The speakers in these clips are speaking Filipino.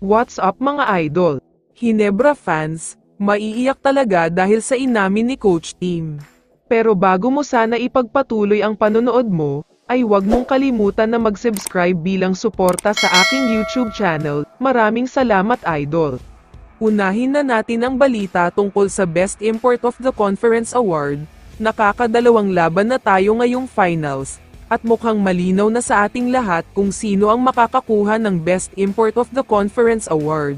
What's up mga idol? Hinebra fans, maiiyak talaga dahil sa inamin ni Coach Tim. Pero bago mo sana ipagpatuloy ang panonood mo, ay huwag mong kalimutan na mag-subscribe bilang suporta sa aking YouTube channel. Maraming salamat idol. Unahin na natin ang balita tungkol sa Best Import of the Conference Award. Nakakadalawang laban na tayo ngayong finals, at mukhang malinaw na sa ating lahat kung sino ang makakakuha ng Best Import of the Conference Award.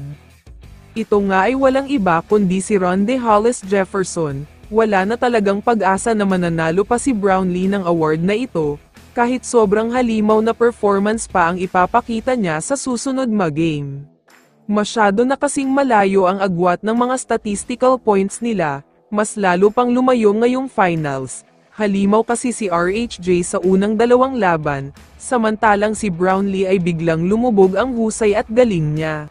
Ito nga ay walang iba kundi si Rondae Hollis Jefferson. Wala na talagang pag-asa na mananalo pa si Brownlee ng award na ito, kahit sobrang halimaw na performance pa ang ipapakita niya sa susunod mag-game. Masyado na kasing malayo ang agwat ng mga statistical points nila, mas lalo pang lumayo ngayong finals. Halimaw kasi si RHJ sa unang dalawang laban, samantalang si Brownlee ay biglang lumubog ang husay at galing niya.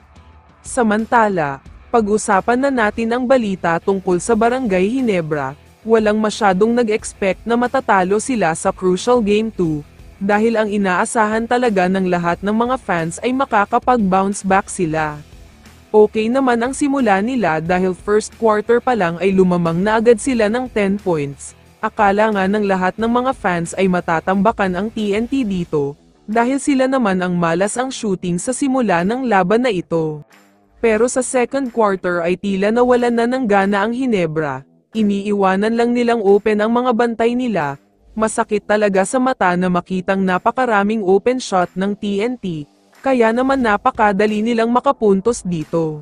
Samantala, pag-usapan na natin ang balita tungkol sa Barangay Hinebra. Walang masyadong nag-expect na matatalo sila sa Crucial Game 2, dahil ang inaasahan talaga ng lahat ng mga fans ay makakapag-bounce back sila. Okay naman ang simula nila dahil first quarter pa lang ay lumamang na agad sila ng 10 points. Akala nga ng lahat ng mga fans ay matatambakan ang TNT dito, dahil sila naman ang malas ang shooting sa simula ng laban na ito. Pero sa second quarter ay tila nawalan na ng gana ang Hinebra, iniiwanan lang nilang open ang mga bantay nila. Masakit talaga sa mata na makitang napakaraming open shot ng TNT, kaya naman napakadali nilang makapuntos dito.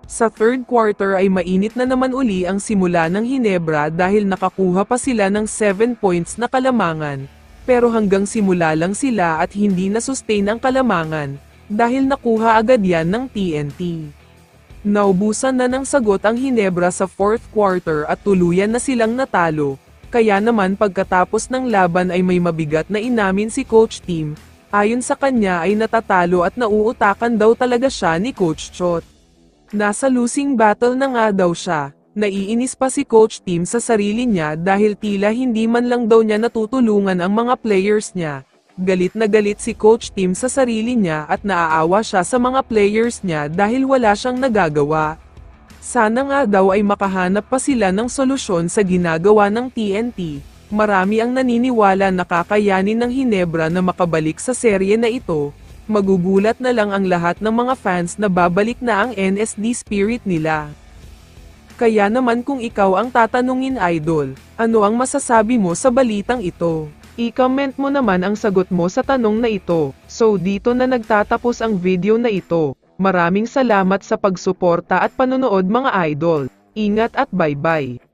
Sa third quarter ay mainit na naman uli ang simula ng Hinebra dahil nakakuha pa sila ng 7 points na kalamangan, pero hanggang simula lang sila at hindi na-sustain ang kalamangan, dahil nakuha agad yan ng TNT. Naubusan na ng sagot ang Hinebra sa fourth quarter at tuluyan na silang natalo, kaya naman pagkatapos ng laban ay may mabigat na inamin si Coach Tim. Ayon sa kanya ay natatalo at nauutakan daw talaga siya ni Coach Chot. Nasa losing battle na nga daw siya. Naiinis pa si Coach Tim sa sarili niya dahil tila hindi man lang daw niya natutulungan ang mga players niya. Galit na galit si Coach Tim sa sarili niya at naaawa siya sa mga players niya dahil wala siyang nagagawa. Sana nga daw ay makahanap pa sila ng solusyon sa ginagawa ng TNT. Marami ang naniniwala na kakayanin ng Hinebra na makabalik sa serye na ito. Magugulat na lang ang lahat ng mga fans na babalik na ang NSD spirit nila. Kaya naman kung ikaw ang tatanungin idol, ano ang masasabi mo sa balitang ito? I-comment mo naman ang sagot mo sa tanong na ito. So dito na nagtatapos ang video na ito. Maraming salamat sa pagsuporta at panonood mga idol. Ingat at bye-bye.